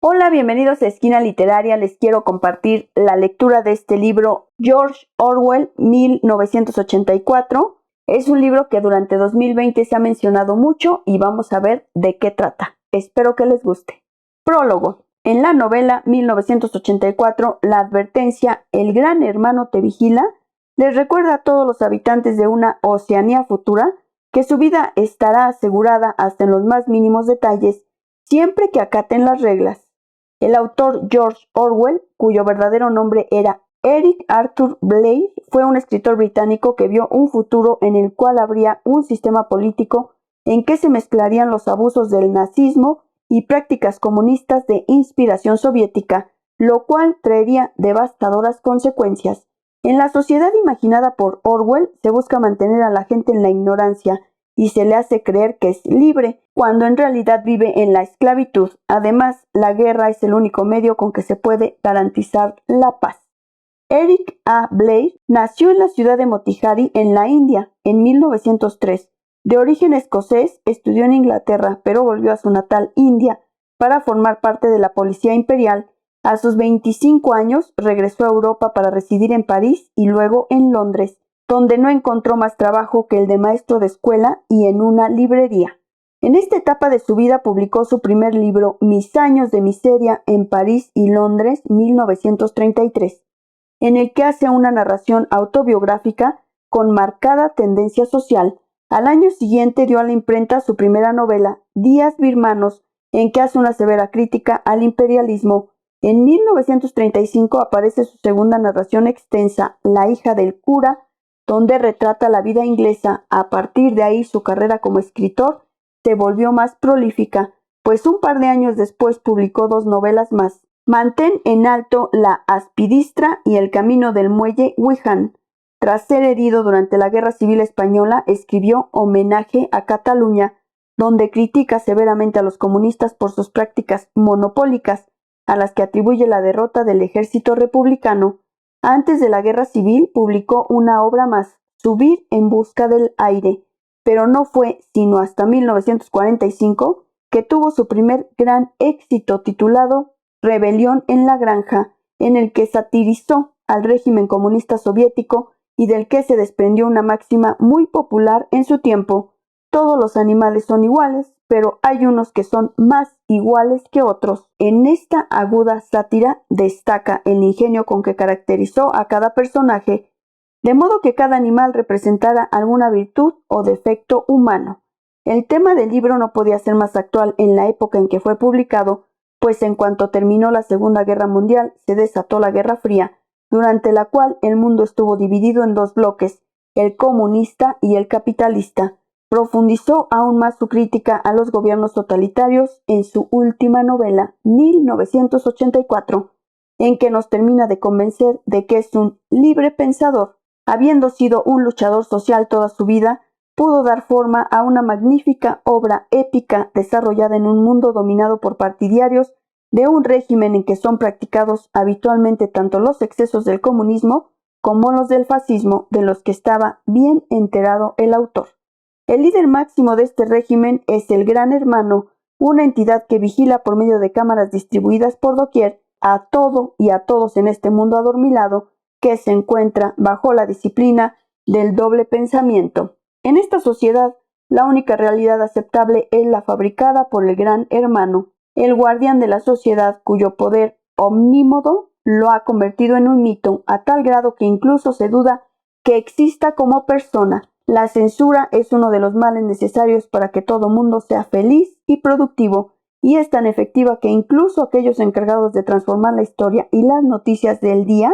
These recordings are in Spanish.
Hola, bienvenidos a Esquina Literaria. Les quiero compartir la lectura de este libro, George Orwell, 1984. Es un libro que durante 2020 se ha mencionado mucho y vamos a ver de qué trata. Espero que les guste. Prólogo. En la novela 1984, la advertencia "El gran hermano te vigila" les recuerda a todos los habitantes de una Oceanía futura que su vida estará asegurada hasta en los más mínimos detalles, siempre que acaten las reglas. El autor George Orwell, cuyo verdadero nombre era Eric Arthur Blair, fue un escritor británico que vio un futuro en el cual habría un sistema político en que se mezclarían los abusos del nazismo y prácticas comunistas de inspiración soviética, lo cual traería devastadoras consecuencias. En la sociedad imaginada por Orwell se busca mantener a la gente en la ignorancia y se le hace creer que es libre, cuando en realidad vive en la esclavitud. Además, la guerra es el único medio con que se puede garantizar la paz. Eric A. Blair nació en la ciudad de Motihari, en la India, en 1903. De origen escocés, estudió en Inglaterra, pero volvió a su natal India para formar parte de la policía imperial. A sus 25 años regresó a Europa para residir en París y luego en Londres, donde no encontró más trabajo que el de maestro de escuela y en una librería. En esta etapa de su vida publicó su primer libro, Mis años de miseria en París y Londres, 1933, en el que hace una narración autobiográfica con marcada tendencia social. Al año siguiente dio a la imprenta su primera novela, Días birmanos, en que hace una severa crítica al imperialismo. En 1935 aparece su segunda narración extensa, La hija del cura, donde retrata la vida inglesa. A partir de ahí su carrera como escritor se volvió más prolífica, pues un par de años después publicó 2 novelas más, Mantén en alto la Aspidistra y El camino del muelle Wihan. Tras ser herido durante la Guerra Civil Española, escribió Homenaje a Cataluña, donde critica severamente a los comunistas por sus prácticas monopólicas, a las que atribuye la derrota del ejército republicano. Antes de la Guerra Civil publicó una obra más, Subir en busca del aire, pero no fue sino hasta 1945 que tuvo su primer gran éxito titulado Rebelión en la granja, en el que satirizó al régimen comunista soviético y del que se desprendió una máxima muy popular en su tiempo: todos los animales son iguales, pero hay unos que son más iguales que otros. En esta aguda sátira destaca el ingenio con que caracterizó a cada personaje, de modo que cada animal representara alguna virtud o defecto humano. El tema del libro no podía ser más actual en la época en que fue publicado, pues en cuanto terminó la Segunda Guerra Mundial se desató la Guerra Fría, durante la cual el mundo estuvo dividido en 2 bloques, el comunista y el capitalista. Profundizó aún más su crítica a los gobiernos totalitarios en su última novela, 1984, en que nos termina de convencer de que es un libre pensador. Habiendo sido un luchador social toda su vida, pudo dar forma a una magnífica obra épica desarrollada en un mundo dominado por partidarios de un régimen en que son practicados habitualmente tanto los excesos del comunismo como los del fascismo, de los que estaba bien enterado el autor. El líder máximo de este régimen es el Gran Hermano, una entidad que vigila por medio de cámaras distribuidas por doquier a todo y a todos en este mundo adormilado que se encuentra bajo la disciplina del doble pensamiento. En esta sociedad, la única realidad aceptable es la fabricada por el Gran Hermano, el guardián de la sociedad, cuyo poder omnímodo lo ha convertido en un mito, a tal grado que incluso se duda que exista como persona. La censura es uno de los males necesarios para que todo mundo sea feliz y productivo, y es tan efectiva que incluso aquellos encargados de transformar la historia y las noticias del día,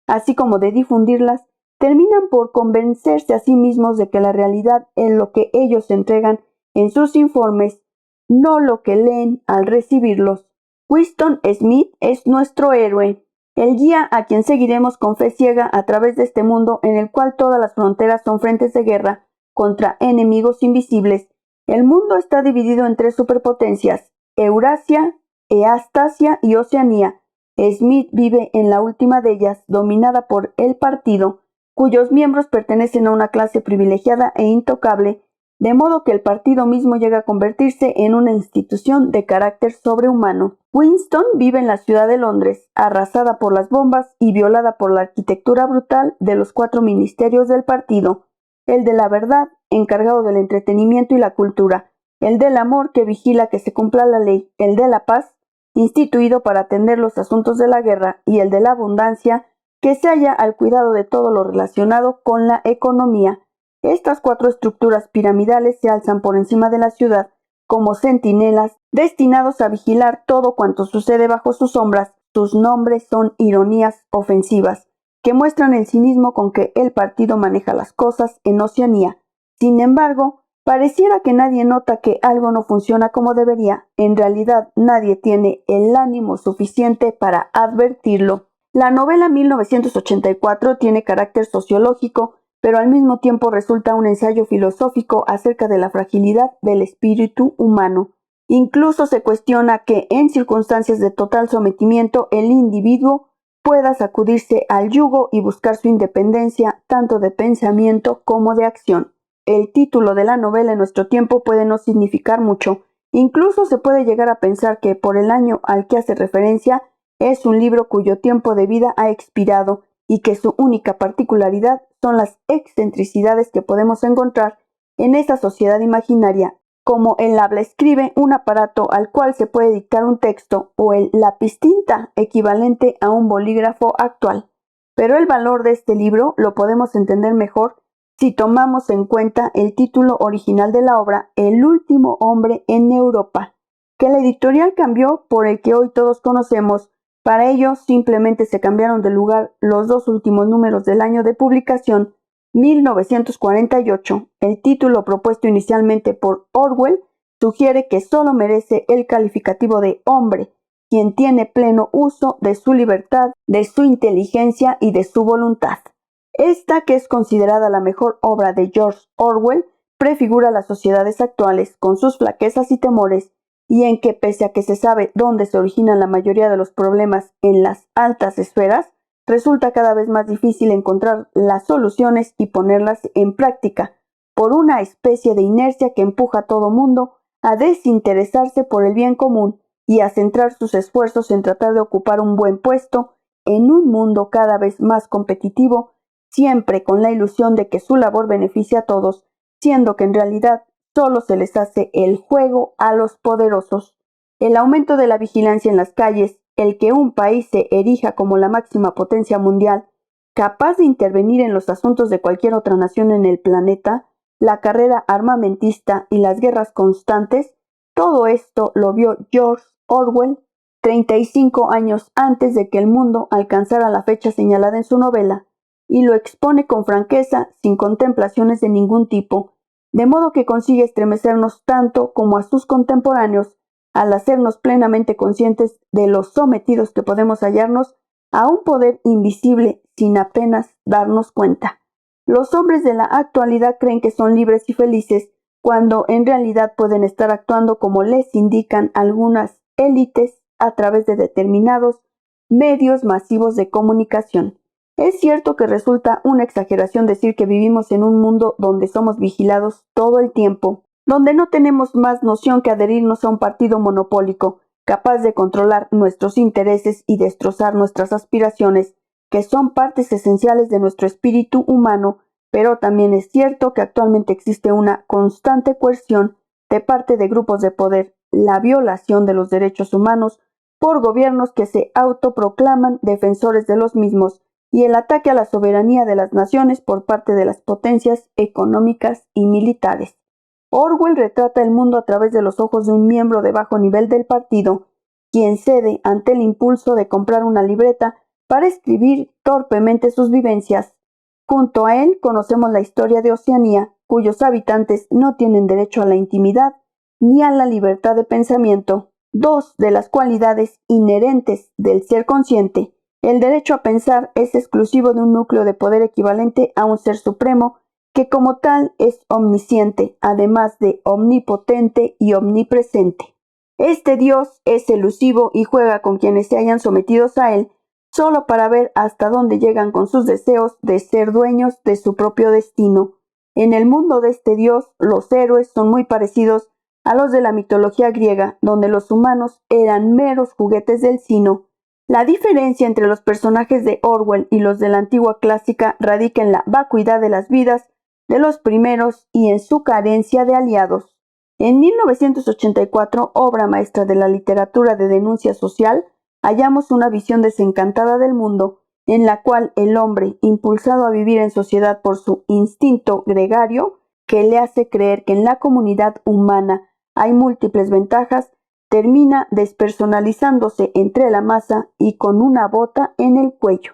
así como de difundirlas, terminan por convencerse a sí mismos de que la realidad es lo que ellos entregan en sus informes, no lo que leen al recibirlos. Winston Smith es nuestro héroe, el guía a quien seguiremos con fe ciega a través de este mundo en el cual todas las fronteras son frentes de guerra contra enemigos invisibles. El mundo está dividido en 3 superpotencias, Eurasia, Eastasia y Oceanía. Smith vive en la última de ellas, dominada por el partido, cuyos miembros pertenecen a una clase privilegiada e intocable de modo que el partido mismo llega a convertirse en una institución de carácter sobrehumano. Winston vive en la ciudad de Londres, arrasada por las bombas y violada por la arquitectura brutal de los 4 ministerios del partido: el de la verdad, encargado del entretenimiento y la cultura; el del amor, que vigila que se cumpla la ley; el de la paz, instituido para atender los asuntos de la guerra; y el de la abundancia, que se halla al cuidado de todo lo relacionado con la economía. Estas 4 estructuras piramidales se alzan por encima de la ciudad como centinelas destinados a vigilar todo cuanto sucede bajo sus sombras. Sus nombres son ironías ofensivas que muestran el cinismo con que el partido maneja las cosas en Oceanía. Sin embargo, pareciera que nadie nota que algo no funciona como debería. En realidad, nadie tiene el ánimo suficiente para advertirlo. La novela 1984 tiene carácter sociológico, pero al mismo tiempo resulta un ensayo filosófico acerca de la fragilidad del espíritu humano. Incluso se cuestiona que, en circunstancias de total sometimiento, el individuo pueda sacudirse al yugo y buscar su independencia tanto de pensamiento como de acción. El título de la novela en nuestro tiempo puede no significar mucho. Incluso se puede llegar a pensar que, por el año al que hace referencia, es un libro cuyo tiempo de vida ha expirado y que su única particularidad son las excentricidades que podemos encontrar en esa sociedad imaginaria, como el habla escribe, un aparato al cual se puede dictar un texto, o el lápiz tinta, equivalente a un bolígrafo actual. Pero el valor de este libro lo podemos entender mejor si tomamos en cuenta el título original de la obra, El último hombre en Europa, que la editorial cambió por el que hoy todos conocemos. Para ello, simplemente se cambiaron de lugar los 2 últimos números del año de publicación, 1948. El título propuesto inicialmente por Orwell sugiere que solo merece el calificativo de hombre quien tiene pleno uso de su libertad, de su inteligencia y de su voluntad. Esta, que es considerada la mejor obra de George Orwell, prefigura las sociedades actuales con sus flaquezas y temores, y en que, pese a que se sabe dónde se originan la mayoría de los problemas en las altas esferas, resulta cada vez más difícil encontrar las soluciones y ponerlas en práctica, por una especie de inercia que empuja a todo mundo a desinteresarse por el bien común y a centrar sus esfuerzos en tratar de ocupar un buen puesto en un mundo cada vez más competitivo, siempre con la ilusión de que su labor beneficia a todos, siendo que en realidad solo se les hace el juego a los poderosos. El aumento de la vigilancia en las calles, el que un país se erija como la máxima potencia mundial, capaz de intervenir en los asuntos de cualquier otra nación en el planeta, la carrera armamentista y las guerras constantes, todo esto lo vio George Orwell 35 años antes de que el mundo alcanzara la fecha señalada en su novela, y lo expone con franqueza, sin contemplaciones de ningún tipo, de modo que consigue estremecernos tanto como a sus contemporáneos, al hacernos plenamente conscientes de los sometidos que podemos hallarnos a un poder invisible sin apenas darnos cuenta. Los hombres de la actualidad creen que son libres y felices, cuando en realidad pueden estar actuando como les indican algunas élites a través de determinados medios masivos de comunicación. Es cierto que resulta una exageración decir que vivimos en un mundo donde somos vigilados todo el tiempo, donde no tenemos más noción que adherirnos a un partido monopólico, capaz de controlar nuestros intereses y destrozar nuestras aspiraciones, que son partes esenciales de nuestro espíritu humano, pero también es cierto que actualmente existe una constante coerción de parte de grupos de poder, la violación de los derechos humanos por gobiernos que se autoproclaman defensores de los mismos, y el ataque a la soberanía de las naciones por parte de las potencias económicas y militares. Orwell retrata el mundo a través de los ojos de un miembro de bajo nivel del partido, quien cede ante el impulso de comprar una libreta para escribir torpemente sus vivencias. Junto a él conocemos la historia de Oceanía, cuyos habitantes no tienen derecho a la intimidad ni a la libertad de pensamiento, 2 de las cualidades inherentes del ser consciente. El derecho a pensar es exclusivo de un núcleo de poder equivalente a un ser supremo que como tal es omnisciente, además de omnipotente y omnipresente. Este Dios es elusivo y juega con quienes se hayan sometidos a él, solo para ver hasta dónde llegan con sus deseos de ser dueños de su propio destino. En el mundo de este dios, los héroes son muy parecidos a los de la mitología griega, donde los humanos eran meros juguetes del Sino. La diferencia entre los personajes de Orwell y los de la antigua clásica radica en la vacuidad de las vidas de los primeros y en su carencia de aliados. En 1984, obra maestra de la literatura de denuncia social, hallamos una visión desencantada del mundo, en la cual el hombre, impulsado a vivir en sociedad por su instinto gregario, que le hace creer que en la comunidad humana hay múltiples ventajas, termina despersonalizándose entre la masa y con una bota en el cuello.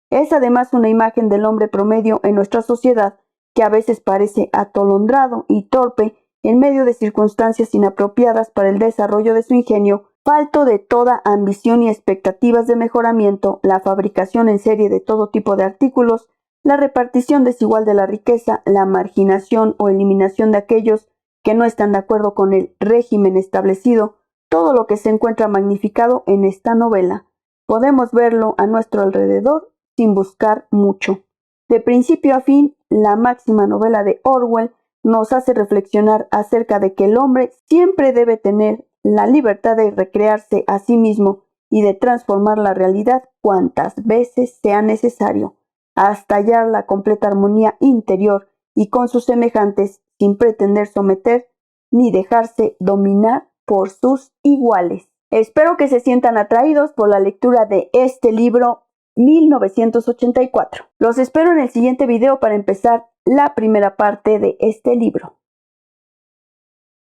Es además una imagen del hombre promedio en nuestra sociedad que a veces parece atolondrado y torpe en medio de circunstancias inapropiadas para el desarrollo de su ingenio, falto de toda ambición y expectativas de mejoramiento, la fabricación en serie de todo tipo de artículos, la repartición desigual de la riqueza, la marginación o eliminación de aquellos que no están de acuerdo con el régimen establecido, todo lo que se encuentra magnificado en esta novela. Podemos verlo a nuestro alrededor sin buscar mucho. De principio a fin, la máxima novela de Orwell nos hace reflexionar acerca de que el hombre siempre debe tener la libertad de recrearse a sí mismo y de transformar la realidad cuantas veces sea necesario, hasta hallar la completa armonía interior y con sus semejantes sin pretender someter ni dejarse dominar por sus iguales. Espero que se sientan atraídos por la lectura de este libro 1984. Los espero en el siguiente video para empezar la primera parte de este libro.